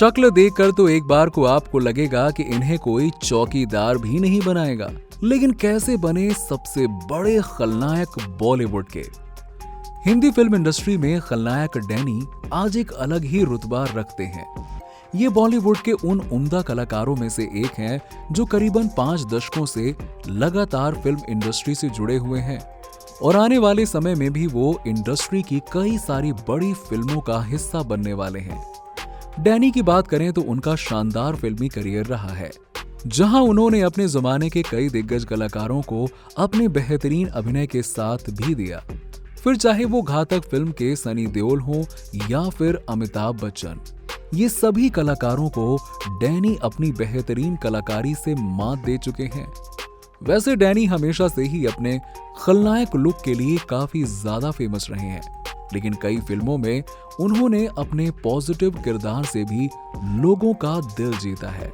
शक्ल देखकर तो एक बार को आपको लगेगा कि इन्हें कोई चौकीदार भी नहीं बनाएगा, लेकिन कैसे बने सबसे बड़े खलनायक बॉलीवुड के। हिंदी फिल्म इंडस्ट्री में खलनायक डैनी आज एक अलग ही रुतबा रखते हैं। ये बॉलीवुड के उन उम्दा कलाकारों में से एक हैं जो करीबन 5 दशकों से लगातार फिल्म इंडस्ट्री से जुड़े हुए हैं और आने वाले समय में भी वो इंडस्ट्री की कई सारी बड़ी फिल्मों का हिस्सा बनने वाले हैं। डैनी की बात करें तो उनका शानदार फिल्मी करियर रहा है, जहां उन्होंने अपने जमाने के कई दिग्गज कलाकारों को अपने बेहतरीन अभिनय के साथ भी दिया। फिर चाहे वो घातक फिल्म के सनी देओल हो या फिर अमिताभ बच्चन, ये सभी कलाकारों को डैनी अपनी बेहतरीन कलाकारी से मात दे चुके हैं। वैसे डैनी हमेशा से ही अपने खलनायक लुक के लिए काफी ज्यादा फेमस रहे हैं, लेकिन कई फिल्मों में उन्होंने अपने पॉजिटिव किरदार से भी लोगों का दिल जीता है।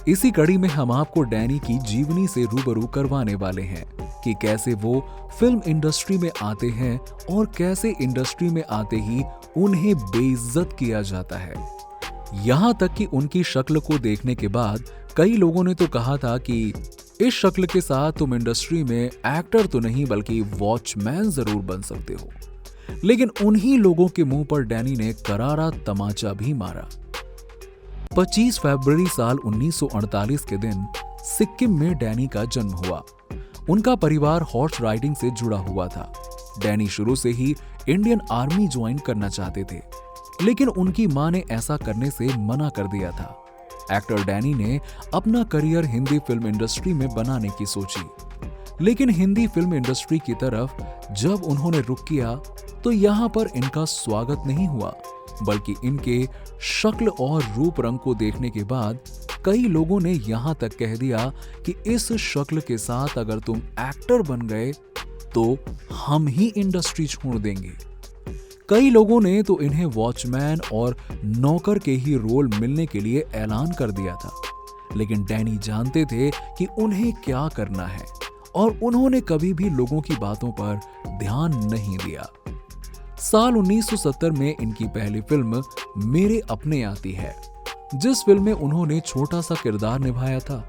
इसी कड़ी में हम आपको डैनी की जीवनी से रूबरू करवाने वाले हैं कि कैसे वो फिल्म इंडस्ट्री में आते हैं और कैसे इंडस्ट्री में आते ही उन्हें बेइज्जत किया जाता है। यहाँ तक कि उनकी शक्ल को देखने के बाद कई लोगों ने तो कहा था कि इस शक्ल के साथ तुम इंडस्ट्री में एक्टर तो नहीं बल्कि वॉचमैन जरूर बन सकते हो। लेकिन उन्हीं लोगों के मुंह पर डैनी ने करारा तमाचा भी मारा। 25 फरवरी साल 1948 के दिन सिक्किम में डैनी का जन्म हुआ। उनका परिवार हॉर्स राइडिंग से जुड़ा हुआ था। डैनी शुरू से ही इंडियन आर्मी ज्वाइन करना चाहते थे, लेकिन उनकी मां ने ऐसा करने से मना कर दिया था। एक्टर डैनी ने अपना करियर हिंदी फिल्म इंडस्ट्री में बनाने की सोची, लेकिन हिंदी फिल्म इंडस्ट्री की तरफ जब उन्होंने रुख किया तो यहाँ पर इनका स्वागत नहीं हुआ, बल्कि इनके शक्ल और रूप रंग को देखने के बाद कई लोगों ने यहाँ तक कह दिया कि इस शक्ल के साथ अगर तुम एक्टर बन गए तो हम ही इंडस्ट्री छोड़ देंगे। कई लोगों ने तो इन्हें वॉचमैन और नौकर के ही रोल मिलने के लिए ऐलान कर दिया था, लेकिन डैनी जानते थे कि उन्हें क्या करना है और उन्होंने कभी भी लोगों की बातों पर ध्यान नहीं दिया। साल 1970 में इनकी पहली फिल्म मेरे अपने आती है, जिस फिल्म में उन्होंने छोटा सा किरदार निभाया था,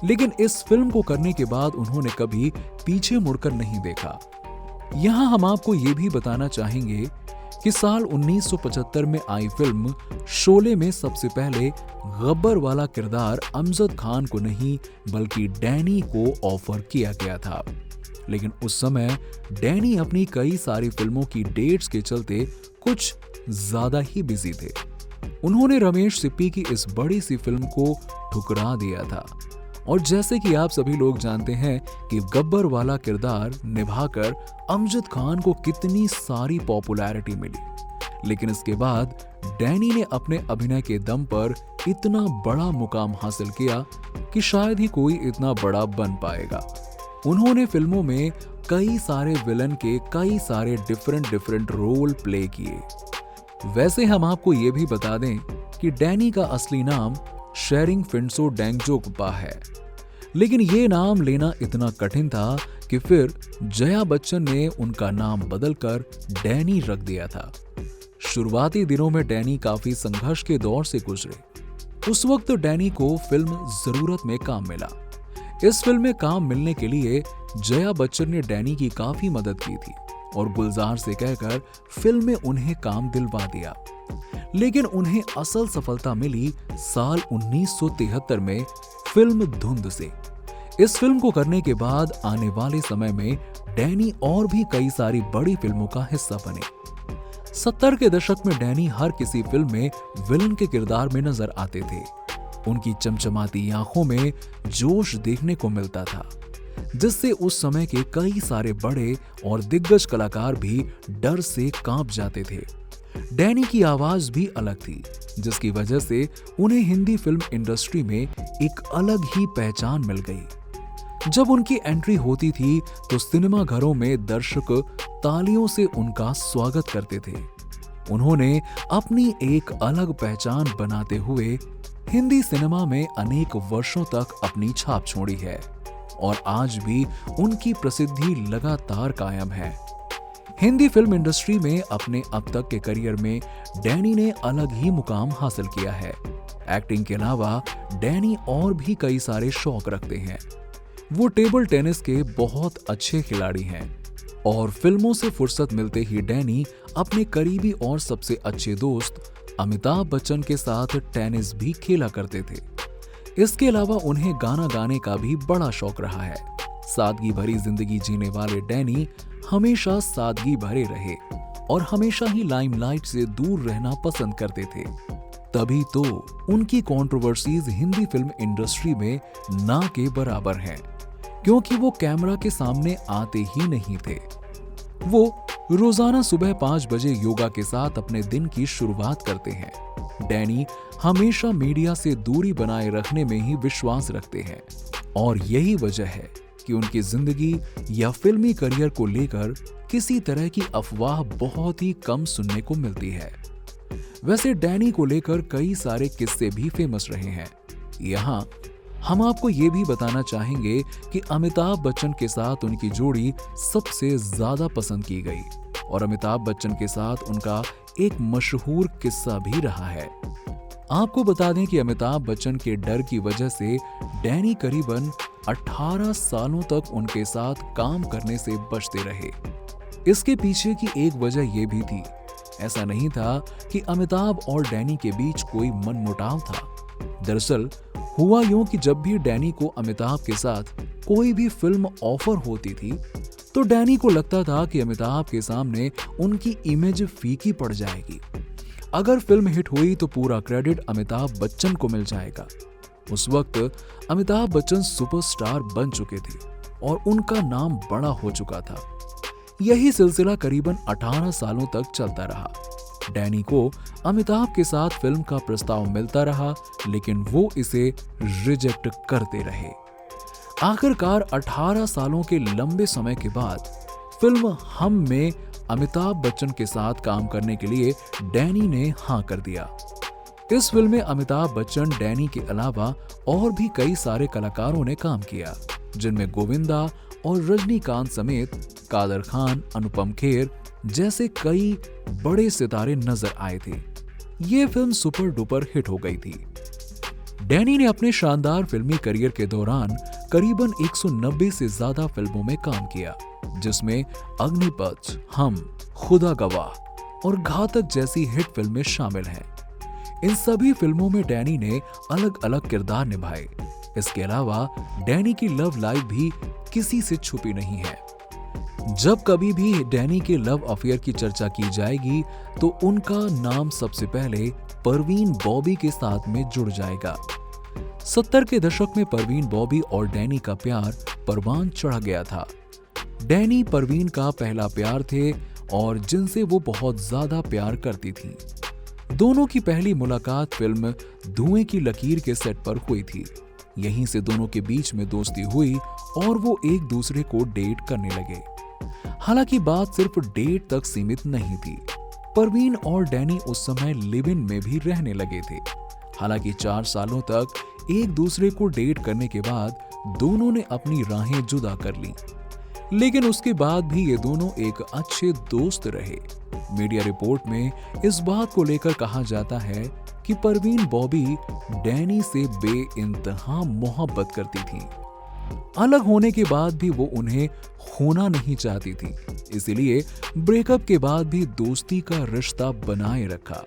लेकिन इस फिल्म को करने के बाद उन्होंने कभी पीछे मुड़कर नहीं देखा। यहाँ हम आपको ये भी बताना चाहेंगे कि साल 1975 में आई फिल्म शोले में सबसे पहले गब्बर वाला किरदार अमजद खान को नहीं बल्कि डैनी को ऑफर किया गया था, लेकिन उस समय डैनी अपनी कई सारी फिल्मों की डेट्स के चलते कुछ ज्यादा ही बिजी थे। उन्होंने रमेश सिप्पी की इस बड़ी सी फिल्म को ठुकरा दिया था और जैसे कि आप सभी लोग जानते हैं कि गब्बर वाला किरदार निभाकर अमजद खान को कितनी सारी पॉपुलैरिटी मिली, लेकिन इसके बाद डैनी ने अपने अभिनय के दम पर इतना बड़ा मुकाम हासिल किया कि शायद ही कोई इतना बड़ा बन पाएगा। उन्होंने फिल्मों में कई सारे विलन के कई सारे डिफरेंट रोल प्ले किए। वैसे हम आपको ये भी बता दें कि डैनी का असली नाम शेरिंग फिंसो डेंगजोकपा है, लेकिन ये नाम लेना इतना कठिन था कि फिर जया बच्चन ने उनका नाम बदलकर डैनी रख दिया था। शुरुआती दिनों में डैनी काफी संघर्ष के दौर से गुजरे। उस वक्त डैनी को फिल्म जरूरत में काम मिला। इस फिल्म में काम मिलने के लिए जया बच्चन ने डैनी की काफी मदद की थी और गुलजार से कहकर फिल्म में उन्हें काम दिलवा दिया, लेकिन उन्हें असल सफलता मिली साल 1973 में फिल्म धुंध से। इस फिल्म को करने के बाद आने वाले समय में डैनी और भी कई सारी बड़ी फिल्मों का हिस्सा बने। 70 के दशक में डैनी हर किसी फिल्म में विलन के किरदार में नजर आते थे। उनकी चमचमाती आंखों में जोश देखने को मिलता था, जिससे उस समय के कई सारे बड़े और दिग्गज कलाकार भी डर से कांप जाते थे। डैनी की आवाज भी अलग थी, जिसकी वजह से उन्हें हिंदी फिल्म इंडस्ट्री में एक अलग ही पहचान मिल गई। जब उनकी एंट्री होती थी तो सिनेमा घरों में दर्शक तालियों से उनका स्वागत करते थे। उन्होंने अपनी एक अलग पहचान बनाते हुए हिंदी सिनेमा में अनेक वर्षों तक अपनी छाप छोड़ी है और आज भी उनकी प्रसिद्धि लगातार कायम है। हिंदी फिल्म इंडस्ट्री में अपने अब तक के करियर में डैनी ने अलग ही मुकाम हासिल किया है। एक्टिंग के अलावा डैनी और भी कई सारे शौक रखते हैं। वो टेबल टेनिस के बहुत अच्छे खिलाड़ी हैं और फिल्मों से फुर्सत मिलते ही डैनी अपने करीबी और सबसे अच्छे दोस्त अमिताभ बच्चन के साथ टेनिस भी खेला करते थे। इसके अलावा उन्हें गाना गाने का भी बड़ा शौक रहा है। सादगी भरी जिंदगी जीने वाले डैनी हमेशा सादगी भरे रहे और हमेशा ही लाइमलाइट से दूर रहना पसंद करते थे। तभी तो उनकी कंट्रोवर्सीज हिंदी फिल्म इंडस्ट्री में ना के बराबर हैं, क्योंकि वो कैमरा के सामने आते ही नहीं थे। वो रोजाना सुबह 5 बजे योगा के साथ अपने दिन की शुरुआत करते हैं। डैनी हमेशा मीडिया से दूरी बनाए रखने में ही विश्वास रखते हैं और यही वजह है कि उनकी जिंदगी या फिल्मी करियर को लेकर किसी तरह की अफवाह बहुत ही कम सुनने को मिलती है। वैसे डैनी को लेकर कई सारे किस्से भी फेमस रहे हैं। यहाँ हम आपको ये भी बताना चाहेंगे कि अमिताभ बच्चन के साथ उनकी जोड़ी सबसे ज्यादा पसंद की गई और अमिताभ बच्चन के साथ उनका एक मशहूर किस्सा भी रहा है। आपको बता दें कि अमिताभ बच्चन के डर की वजह से डैनी करीबन 18 सालों तक उनके साथ काम करने से बचते रहे। इसके पीछे की एक वजह यह भी थी, ऐसा नहीं था कि अमिताभ और डैनी के बीच कोई मनमुटाव था। दरअसल हुआ यूं कि जब भी डैनी को अमिताभ के साथ कोई भी फिल्म ऑफर होती थी तो डैनी को लगता था कि अमिताभ के सामने उनकी इमेज फीकी पड़ जाएगी। अगर फिल्म हिट हुई तो पूरा क्रेडिट अमिताभ बच्चन को मिल जाएगा। उस वक्त अमिताभ बच्चन सुपरस्टार बन चुके थे और उनका नाम बड़ा हो चुका था। यही सिलसिला करीबन 18 सालों तक चलता रहा। डैनी को अमिताभ के साथ फिल्म का प्रस्ताव मिलता रहा, लेकिन वो इसे रिजेक्ट करते रहे। आखिरकार 18 सालों के लंबे समय के बाद फिल्म हम में अमिताभ बच्चन के साथ काम करने के लिए डैनी ने हाँ कर दिया। इस फिल्म में अमिताभ बच्चन, डैनी के अलावा और भी कई सारे कलाकारों ने काम किया, जिनमें गोविंदा और रजनीकांत समेत कादर खान, अनुपम खेर जैसे कई बड़े सितारे नजर आए थे। ये फिल्म सुपर डुपर हिट हो गई थी। डैनी ने अपने शानदार फिल्मी करियर के दौरान करीबन 190 से ज्यादा फिल्मों में काम किया, जिसमें अग्निपथ, हम, खुदा गवाह और घातक जैसी हिट फिल्में शामिल हैं। इन सभी फिल्मों में डैनी ने अलग अलग किरदार निभाए। इसके अलावा डैनी की लव लाइफ भी किसी से छुपी नहीं है। जब कभी भी डैनी के लव अफेयर की चर्चा की जाएगी तो उनका नाम सबसे पहले परवीन बॉबी के साथ में जुड़ जाएगा। 70 के दशक में परवीन बॉबी और डैनी का प्यार परवान चढ़ गया था। डैनी परवीन का पहला प्यार थे और जिनसे वो बहुत ज्यादा प्यार करती थी। दोनों की पहली मुलाकात फिल्म धुएं की लकीर के सेट पर हुई थी। यहीं से दोनों के बीच में दोस्ती हुई और वो एक दूसरे को डेट करने लगे। हालांकि बात सिर्फ डेट तक सीमित नहीं थी। परवीन और डैनी उस समय लिव इन में भी रहने लगे थे। हालांकि 4 सालों तक एक दूसरे को डेट करने के बाद दोनों ने अपनी राहें जुदा कर ली, लेकिन उसके बाद भी ये दोनों एक अच्छे दोस्त रहे। मीडिया रिपोर्ट में इस बात को लेकर कहा जाता है कि परवीन बॉबी डैनी से बेइंतहा मोहब्बत करती थी। अलग होने के बाद भी वो उन्हें खोना नहीं चाहती थी, इसलिए ब्रेकअप के बाद भी दोस्ती का रिश्ता बनाए रखा।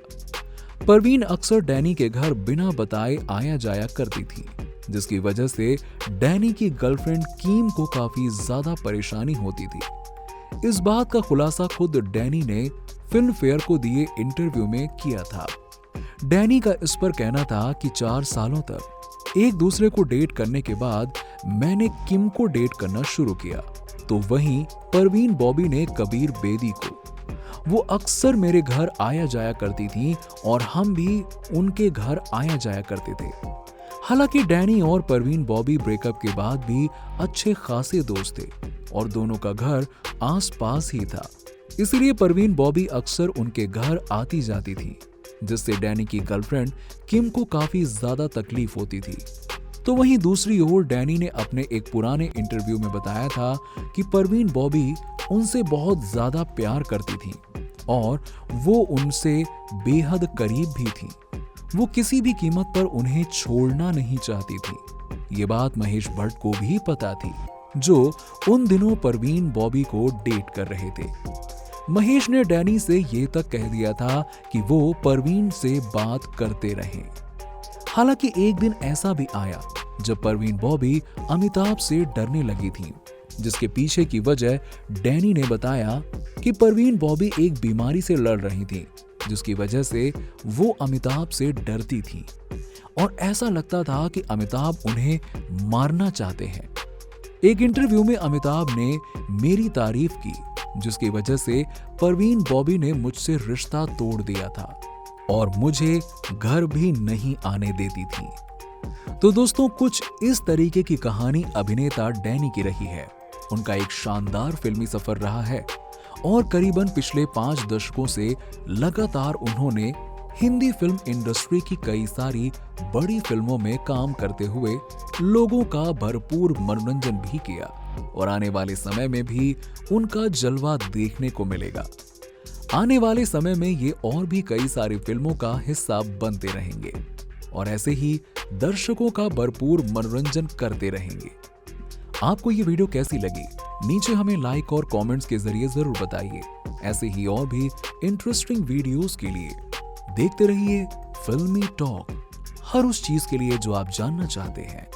परवीन अक्सर डैनी के घर बिना बताए आया जाया करती थी, जिसकी वजह से डैनी की गर्लफ्रेंड कीम को काफी ज्यादा परेशानी होती थी। इस बात का खुलासा खुद डैनी ने फिल्म फेयर को दिए इंटरव्यू में किया था। डैनी का इस पर कहना था कि 4 सालों तक एक दूसरे को डेट करने के बाद मैंने किम को डेट करना शुरू किया, तो वहीं परवीन बॉबी ने कबीर बेदी को। वो अक्सर मेरे घर आया जाया करती थी और हम भी उनके घर आया जाया करते थे। हालांकि डैनी और परवीन बॉबी ब्रेकअप के बाद भी अच्छे खासे दोस्त थे और दोनों का घर आसपास ही था, इसलिए परवीन बॉबी अक्सर उनके घर आती जाती थी, जिससे डैनी की गर्लफ्रेंड किम को काफी ज्यादा तकलीफ होती थी। तो वहीं दूसरी ओर डैनी ने अपने एक पुराने इंटरव्यू में बताया था कि परवीन बॉबी उनसे बहुत ज्यादा प्यार करती थी और वो उनसे बेहद करीब भी थी। वो किसी भी कीमत पर उन्हें छोड़ना नहीं चाहती थी। ये बात महेश भट्ट को भी पता थी, जो उन दिनों परवीन बॉबी को डेट कर रहे थे। महेश ने डैनी से ये तक कह दिया था कि वो परवीन से बात करते रहें। हालांकि एक दिन ऐसा भी आया जब परवीन बॉबी अमिताभ से डरने लगी थी, जिसके पीछे की वजह डैनी ने बताया कि परवीन बॉबी एक बीमारी से लड़ रही थी, जिसकी वजह से वो अमिताभ से डरती थी और ऐसा लगता था कि अमिताभ उन्हें मारना चाहते हैं। एक इंटरव्यू में अमिताभ ने मेरी तारीफ की, जिसकी वजह से परवीन बॉबी ने मुझसे रिश्ता तोड़ दिया था और मुझे घर भी नहीं आने देती थी। तो दोस्तों, कुछ इस तरीके की कहानी अभिनेता डैनी की रही है। उनका एक शानदार फिल्मी सफर रहा है और करीबन पिछले 5 दशकों से लगातार उन्होंने हिंदी फिल्म इंडस्ट्री की कई सारी बड़ी फिल्मों में काम करते हुए लोगों का भरपूर मनोरंजन भी किया और आने वाले समय में भी उनका जलवा देखने को मिलेगा। आने वाले समय में ये और भी कई सारी फिल्मों का हिस्सा बनते रहेंगे और ऐसे ही दर्शकों का भरपूर मनोरंजन करते रहेंगे। आपको ये वीडियो कैसी लगी? नीचे हमें लाइक और कमेंट्स के जरिए जरूर बताइए। ऐसे ही और भी इंटरेस्टिंग वीडियोस के लिए देखते रहिए फिल्मी टॉक, हर उस चीज के लिए जो आप जानना चाहते हैं।